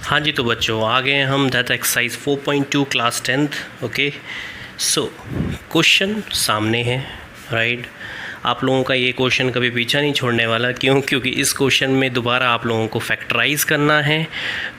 हाँ जी, तो बच्चों आ गए हैं हम that exercise 4.2 class 10th। Okay, so question सामने है, राइट। आप लोगों का ये क्वेश्चन कभी पीछा नहीं छोड़ने वाला। क्यों? क्योंकि इस क्वेश्चन में दोबारा आप लोगों को फैक्टराइज करना है।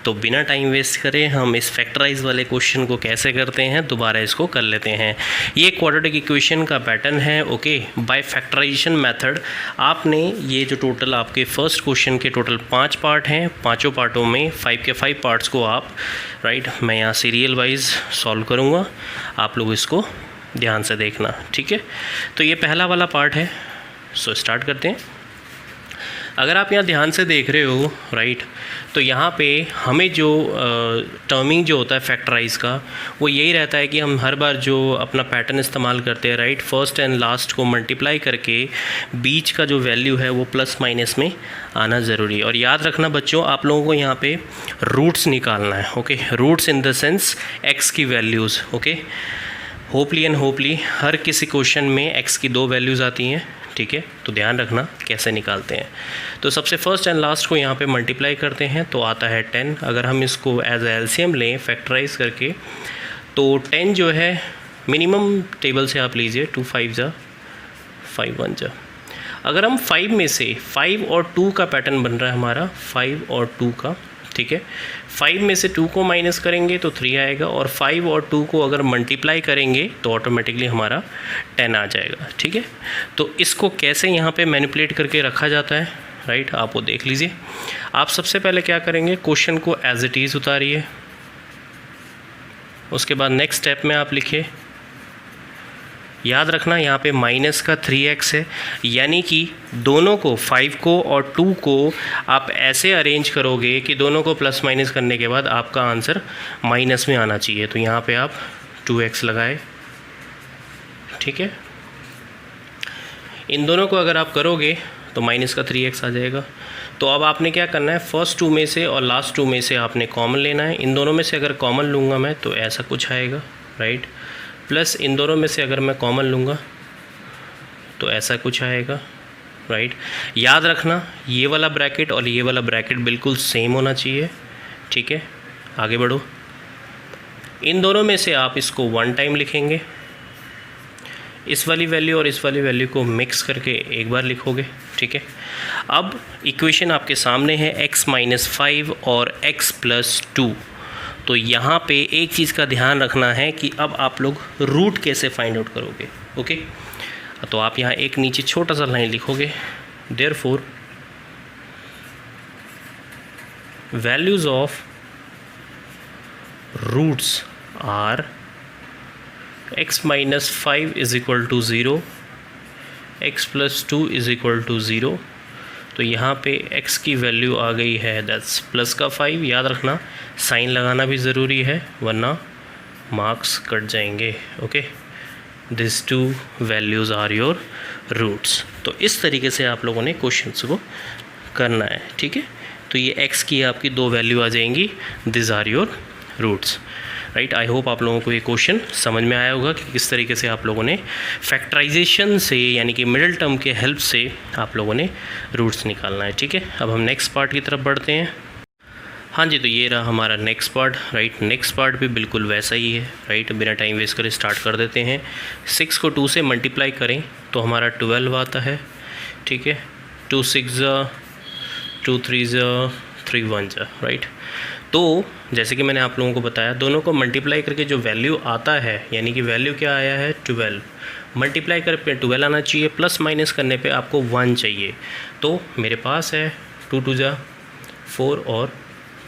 तो बिना टाइम वेस्ट करें हम इस फैक्टराइज वाले क्वेश्चन को कैसे करते हैं दोबारा इसको कर लेते हैं। ये क्वाड्रेटिक इक्वेशन का पैटर्न है। ओके, बाय फैक्टराइजेशन मेथड आपने ये जो टोटल आपके फर्स्ट क्वेश्चन के टोटल 5 पार्ट हैं, पाँचों पार्टों में 5 के 5 पार्ट्स को आप राइट मैं यहाँ सीरियल वाइज सॉल्व करूँगा, आप लोग इसको ध्यान से देखना, ठीक है। तो ये पहला वाला पार्ट है, सो स्टार्ट करते हैं। अगर आप यहाँ ध्यान से देख रहे हो राइट, तो यहाँ पे हमें जो टर्मिंग जो होता है फैक्टराइज का वो यही रहता है कि हम हर बार जो अपना पैटर्न इस्तेमाल करते हैं राइट, फर्स्ट एंड लास्ट को मल्टीप्लाई करके बीच का जो वैल्यू है वो प्लस माइनस में आना ज़रूरी है। और याद रखना बच्चों, आप लोगों को यहाँ पे रूट्स निकालना है। Okay, roots in the sense X की values. Okay, hopefully and hopefully हर किसी क्वेश्चन में x की 2 वैल्यूज़ आती हैं, ठीक है। तो ध्यान रखना कैसे निकालते हैं। तो सबसे फर्स्ट एंड लास्ट को यहाँ पे मल्टीप्लाई करते हैं तो आता है 10। अगर हम इसको एज एलसीएम लें फैक्टराइज करके तो 10 जो है मिनिमम टेबल से आप लीजिए 2 5 जा 5 1 जा। अगर हम 5 में से 5 और 2 का पैटर्न बन रहा है हमारा, 5 और 2 का, ठीक है। 5 में से 2 को माइनस करेंगे तो 3 आएगा, और 5 और 2 को अगर मल्टीप्लाई करेंगे तो ऑटोमेटिकली हमारा 10 आ जाएगा, ठीक है। तो इसको कैसे यहाँ पे मैनिपुलेट करके रखा जाता है राइट, आप वो देख लीजिए। आप सबसे पहले क्या करेंगे, क्वेश्चन को एज इट इज़ उतारिए, उसके बाद नेक्स्ट स्टेप में आप लिखिए। याद रखना यहाँ पे माइनस का 3x है, यानी कि दोनों को 5 को और 2 को आप ऐसे अरेंज करोगे कि दोनों को प्लस माइनस करने के बाद आपका आंसर माइनस में आना चाहिए। तो यहाँ पे आप 2x लगाए, ठीक है। इन दोनों को अगर आप करोगे तो माइनस का 3x आ जाएगा। तो अब आपने क्या करना है, फर्स्ट 2 में से और लास्ट 2 में से आपने कॉमन लेना है। इन दोनों में से अगर कॉमन लूँगा मैं तो ऐसा कुछ आएगा राइट, प्लस इन दोनों में से अगर मैं कॉमन लूँगा तो ऐसा कुछ आएगा राइट। याद रखना ये वाला ब्रैकेट और ये वाला ब्रैकेट बिल्कुल सेम होना चाहिए, ठीक है। आगे बढ़ो, इन दोनों में से आप इसको 1 टाइम लिखेंगे, इस वाली वैल्यू और इस वाली वैल्यू को मिक्स करके एक बार लिखोगे, ठीक है। अब इक्वेशन आपके सामने है x - 5 और x + 2। तो यहाँ पे एक चीज़ का ध्यान रखना है कि अब आप लोग रूट कैसे फाइंड आउट करोगे। ओके, तो आप यहाँ एक नीचे छोटा सा लाइन लिखोगे, therefore values of roots are x - 5 = 0, x + 2 = 0। तो यहाँ पे x की वैल्यू आ गई है दैट्स प्लस का 5। याद रखना साइन लगाना भी ज़रूरी है वरना मार्क्स कट जाएंगे। Okay, this 2 values are your roots. तो इस तरीके से आप लोगों ने क्वेश्चंस को करना है, ठीक है। तो ये x की आपकी 2 वैल्यू आ जाएंगी, this are your roots right. I hope आप लोगों को ये क्वेश्चन समझ में आया होगा कि किस तरीके से आप लोगों ने फैक्टराइजेशन से यानी कि मिडिल टर्म के हेल्प से आप लोगों ने रूट्स निकालना है, ठीक है। अब हम नेक्स्ट पार्ट की तरफ बढ़ते हैं। हाँ जी, तो ये रहा हमारा next part right. Next part भी बिल्कुल वैसा ही है राइट, बिना टाइम वेस्ट करे स्टार्ट कर देते हैं। 6 को 2 से मल्टीप्लाई करें तो हमारा 12 आता है, ठीक है। 2 6 2 3 3 1 राइट। तो जैसे कि मैंने आप लोगों को बताया, दोनों को मल्टीप्लाई करके जो वैल्यू आता है यानी कि वैल्यू क्या आया है 12, मल्टीप्लाई कर पे 12 आना चाहिए, प्लस माइनस करने पे आपको 1 चाहिए। तो मेरे पास है 2 2 जा 4 और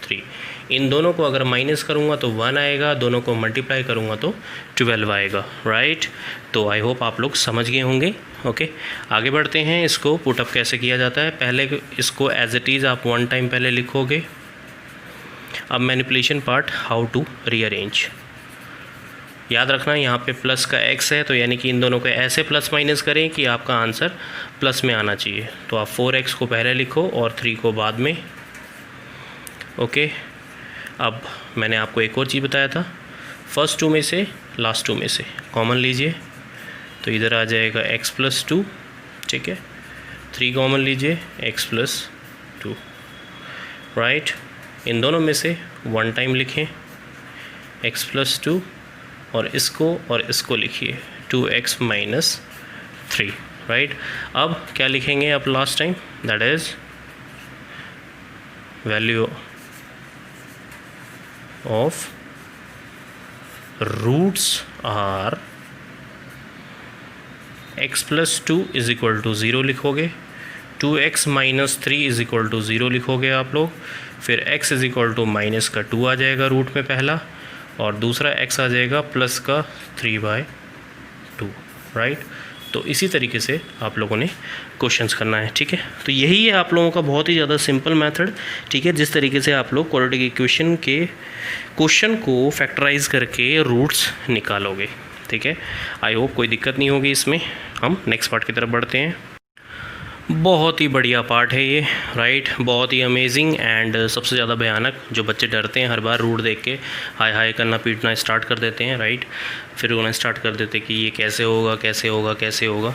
3। इन दोनों को अगर माइनस करूँगा तो 1 आएगा, दोनों को मल्टीप्लाई करूँगा तो 12 आएगा राइट। तो आई होप आप लोग समझ गए होंगे। ओके, आगे बढ़ते हैं। इसको पुटअप कैसे किया जाता है, पहले इसको एज इट इज़ आप 1 टाइम पहले लिखोगे। अब manipulation part, how to rearrange. याद रखना यहाँ पे प्लस का x है, तो यानी कि इन दोनों को ऐसे प्लस माइनस करें कि आपका आंसर प्लस में आना चाहिए। तो आप 4x को पहले लिखो और 3 को बाद में। ओके, अब मैंने आपको एक और चीज़ बताया था, फर्स्ट 2 में से लास्ट 2 में से कॉमन लीजिए, तो इधर आ जाएगा x + 2, ठीक है। 3 कॉमन लीजिए, x + 2 राइट। इन दोनों में से वन टाइम लिखें x+2 और इसको लिखिए 2x - 3, राइट। अब क्या लिखेंगे आप last time, that is value of roots are x+2 = 0 लिखोगे, 2x - 3 = 0 लिखोगे आप लोग, फिर x -2 आ जाएगा रूट में पहला, और दूसरा x आ जाएगा +3/2, राइट। तो इसी तरीके से आप लोगों ने क्वेश्चंस करना है, ठीक है। तो यही है आप लोगों का बहुत ही ज़्यादा सिंपल मेथड, ठीक है, जिस तरीके से आप लोग क्वाड्रेटिक इक्वेशन के क्वेश्चन को फैक्टराइज करके रूट्स निकालोगे, ठीक है। आई होप कोई दिक्कत नहीं होगी इसमें। हम नेक्स्ट पार्ट की तरफ बढ़ते हैं। बहुत ही बढ़िया पार्ट है ये, राइट, बहुत ही अमेजिंग एंड सबसे ज़्यादा भयानक। जो बच्चे डरते हैं हर बार रूट देख के, हाय हाय करना पीटना स्टार्ट कर देते हैं, राइट। फिर उन्हें स्टार्ट कर देते कि ये कैसे होगा कैसे होगा कैसे होगा।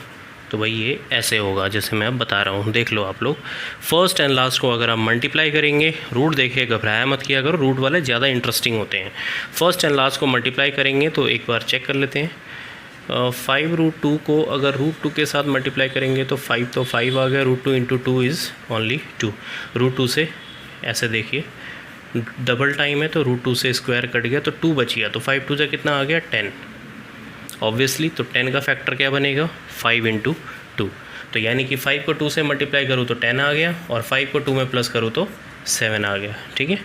तो भाई ये ऐसे होगा जैसे मैं अब बता रहा हूँ, देख लो आप लोग। फर्स्ट एंड लास्ट को अगर आप मल्टीप्लाई करेंगे, रूट देखिए घबराया मत किया करो, रूट वाले ज़्यादा इंटरेस्टिंग होते हैं। फर्स्ट एंड लास्ट को मल्टीप्लाई करेंगे तो एक बार चेक कर लेते हैं। 5√2 को अगर √2 के साथ मल्टीप्लाई करेंगे तो 5 तो 5 आ गया, √2 × 2 इज़ ओनली 2। √2 से ऐसे देखिए डबल टाइम है तो √2 से स्क्वायर कट गया तो 2 बच गया, तो 5 2 से कितना आ गया 10 ऑब्वियसली। तो 10 का फैक्टर क्या बनेगा 5 × 2। तो यानी कि 5 को 2 से मल्टीप्लाई करूँ तो 10 आ गया, और 5 को 2 में प्लस करूँ तो 7 आ गया, ठीक है।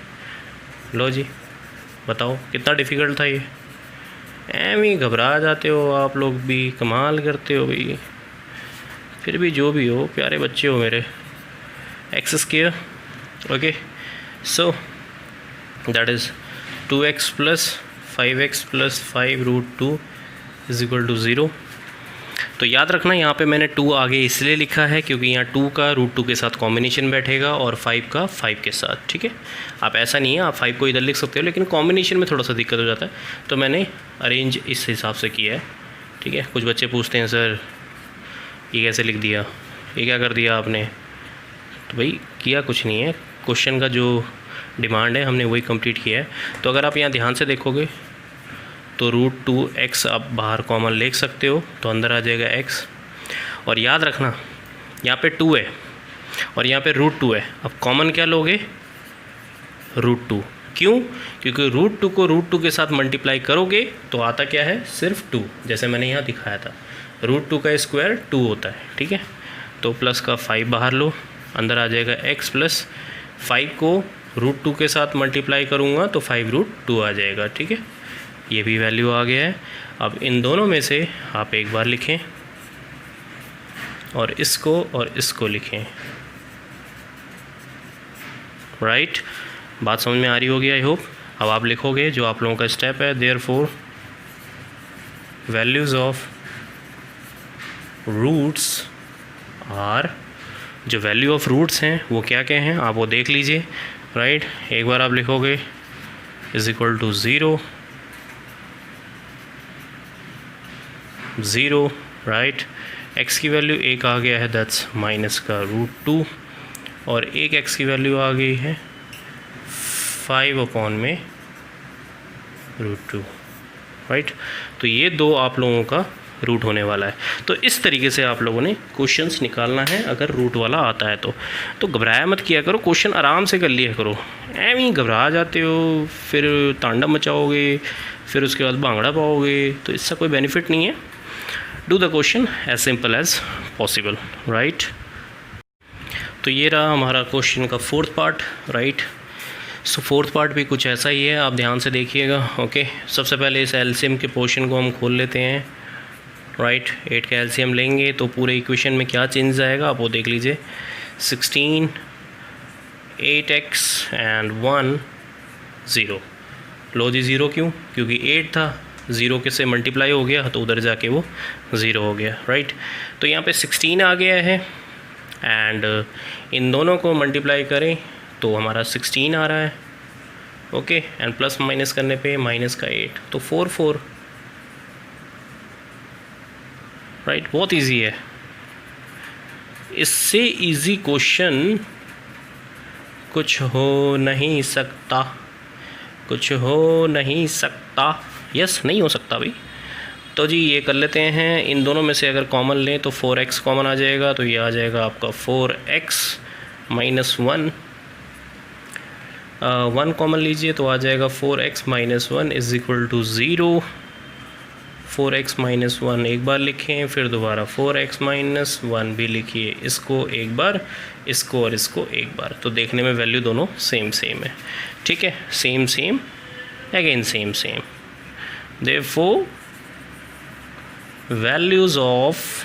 लो जी बताओ कितना डिफ़िकल्ट था ये। एम ही घबरा जाते हो आप लोग भी, कमाल करते हो भाई। फिर भी जो भी हो प्यारे बच्चे हो मेरे। x², okay, so that is 2x + 5x + 5√2 = 0। तो याद रखना यहाँ पे मैंने 2 आगे इसलिए लिखा है क्योंकि यहाँ 2 का √2 के साथ कॉम्बिनेशन बैठेगा और 5 का 5 के साथ, ठीक है। आप ऐसा नहीं है, आप 5 को इधर लिख सकते हो, लेकिन कॉम्बिनेशन में थोड़ा सा दिक्कत हो जाता है, तो मैंने अरेंज इस हिसाब से किया है, ठीक है। कुछ बच्चे पूछते हैं सर ये कैसे लिख दिया, ये क्या कर दिया आपने। तो भाई किया कुछ नहीं है, क्वेश्चन का जो डिमांड है हमने वही कंप्लीट किया है। तो अगर आप यहाँ ध्यान से देखोगे तो √2x आप बाहर कॉमन ले सकते हो, तो अंदर आ जाएगा x। और याद रखना यहाँ पे 2 है और यहाँ पे √2 है, अब कॉमन क्या लोगे √2। क्यों? क्योंकि √2 को √2 के साथ मल्टीप्लाई करोगे तो आता क्या है सिर्फ 2, जैसे मैंने यहाँ दिखाया था। √2 का स्क्वायर 2 होता है, ठीक है। तो प्लस का 5 बाहर लो, अंदर आ जाएगा x + 5 को √2 के साथ मल्टीप्लाई करूँगा तो 5√2 आ जाएगा, ठीक है। ये भी वैल्यू आ गया है। अब इन दोनों में से आप एक बार लिखें और इसको लिखें, राइट। बात समझ में आ रही होगी आई होप। अब आप लिखोगे जो आप लोगों का स्टेप है, therefore values of roots are, जो वैल्यू ऑफ रूट्स हैं वो क्या क्या हैं आप वो देख लीजिए, राइट। एक बार आप लिखोगे = 0, राइट। x की वैल्यू 1 आ गया है, दैट्स माइनस का √2, और एक x की वैल्यू आ गई है 5/में √2, राइट। तो ये दो आप लोगों का रूट होने वाला है। तो इस तरीके से आप लोगों ने क्वेश्चंस निकालना है अगर रूट वाला आता है तो घबराया मत किया करो, क्वेश्चन आराम से कर लिया करो। एम ही घबरा जाते हो, फिर तांडव मचाओगे, फिर उसके बाद भांगड़ा पाओगे, तो इसका कोई बेनिफिट नहीं है। Do the question as simple as possible, right. तो ये रहा हमारा क्वेश्चन का 4th पार्ट, राइट। सो 4th पार्ट भी कुछ ऐसा ही है, आप ध्यान से देखिएगा, ओके। सबसे पहले इस एलसीएम के पोर्शन को हम खोल लेते हैं, राइट। 8 का एलसीएम लेंगे तो पूरे इक्वेशन में क्या चेंज आएगा आप वो देख लीजिए। 16, 8x एंड 1 0। लो जी 0 क्यों? क्योंकि 8 था, 0 के से मल्टीप्लाई हो गया तो उधर जाके वो 0 हो गया, राइट। तो यहाँ पे 16 आ गया है एंड इन दोनों को मल्टीप्लाई करें तो हमारा 16 आ रहा है, ओके। एंड प्लस माइनस करने पे माइनस का 8 तो 4 4, राइट। बहुत इजी है, इससे इजी क्वेश्चन कुछ हो नहीं सकता, कुछ हो नहीं सकता, यस नहीं हो सकता भाई। तो जी ये कर लेते हैं, इन दोनों में से अगर कॉमन लें तो 4x कॉमन आ जाएगा, तो ये आ जाएगा आपका 4x माइनस 1। 1 कॉमन लीजिए तो आ जाएगा 4x minus 1 is equal to 0। 4x minus 1 एक बार लिखें, फिर दोबारा 4x माइनस 1 भी लिखिए, इसको एक बार, इसको और इसको एक बार, तो देखने में वैल्यू दोनों सेम सेम है। ठीक है, same same again same same, therefore values of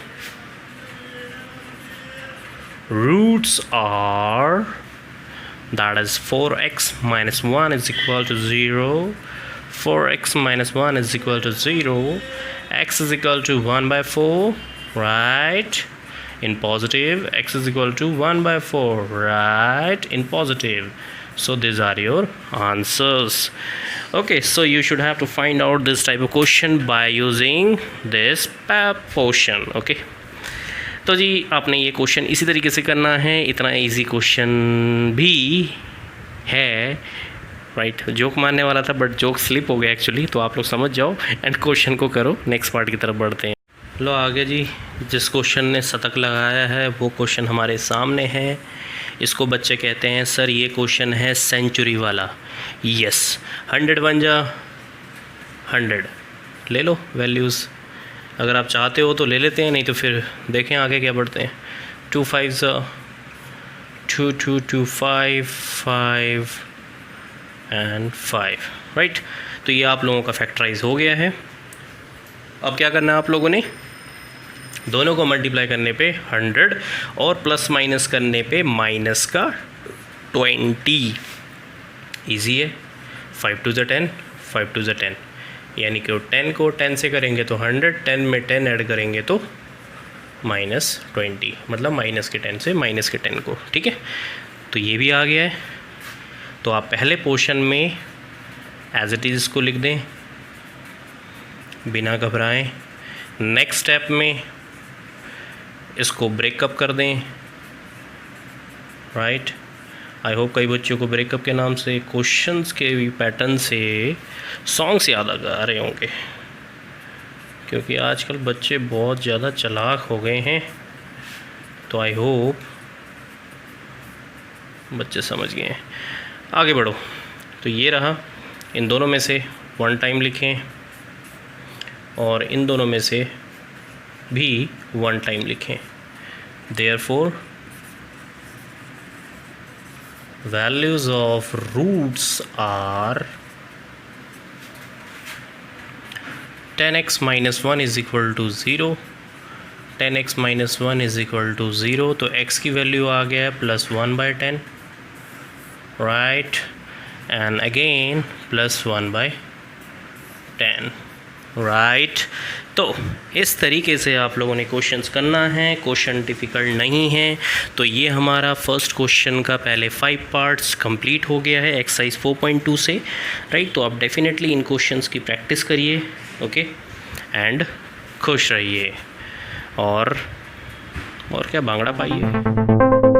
roots are, that is 4x minus 1 is equal to 0, 4x minus 1 is equal to 0, x is equal to 1 by 4, right, in positive, x is equal to 1 by 4, right, in positive. So these are your answers. Okay, so you should have to find out this type of question by using this portion. Okay, तो जी आपने ये question इसी तरीके से करना है, इतना easy question भी है, राइट। जोक मारने वाला था बट जोक स्लिप हो गया एक्चुअली, तो आप लोग समझ जाओ एंड क्वेश्चन को करो। नेक्स्ट पार्ट की तरफ बढ़ते हैं। लो आगे जी, जिस क्वेश्चन ने शतक लगाया है वो क्वेश्चन हमारे सामने है। इसको बच्चे कहते हैं सर ये क्वेश्चन है सेंचुरी वाला। यस, 100 बन जा 100, ले लो वैल्यूज़, अगर आप चाहते हो तो ले लेते हैं, नहीं तो फिर देखें आगे क्या बढ़ते हैं। 2 5 2 2 2 5 5 एंड 5, राइट। तो ये आप लोगों का फैक्टराइज हो गया है। अब क्या करना है आप लोगों ने, दोनों को मल्टीप्लाई करने पे 100 और प्लस माइनस करने पे माइनस का 20, ईजी है। 5 2 10, 5 2 10, यानी कि 10 को 10 से करेंगे तो 100, 10 में 10 ऐड करेंगे तो -20, मतलब माइनस के 10 से माइनस के 10 को। ठीक है, तो ये भी आ गया है। तो आप पहले पोर्शन में एज इट इज़ इसको लिख दें बिना घबराएं। नेक्स्ट स्टेप में इसको ब्रेकअप कर दें, राइट। आई होप कई बच्चों को ब्रेकअप के नाम से क्वेश्चंस के भी पैटर्न से सॉन्ग्स याद आ रहे होंगे, क्योंकि आजकल बच्चे बहुत ज़्यादा चालाक हो गए हैं। तो आई होप बच्चे समझ गए हैं। आगे बढ़ो, तो ये रहा, इन दोनों में से 1 टाइम लिखें और इन दोनों में से भी 1 टाइम लिखें। Therefore values of roots are 10x minus 1 is equal to 0, 10x minus 1 is equal to 0, तो x की वैल्यू आ गया है +1/10, राइट, एंड अगेन +1/10, राइट। तो इस तरीके से आप लोगों ने क्वेश्चंस करना है, क्वेश्चन डिफ़िकल्ट नहीं है। तो ये हमारा फर्स्ट क्वेश्चन का पहले 5 पार्ट्स कंप्लीट हो गया है एक्सरसाइज 4.2 से, राइट। तो आप डेफिनेटली इन क्वेश्चंस की प्रैक्टिस करिए, ओके, एंड खुश रहिए और क्या भांगड़ा पाइए।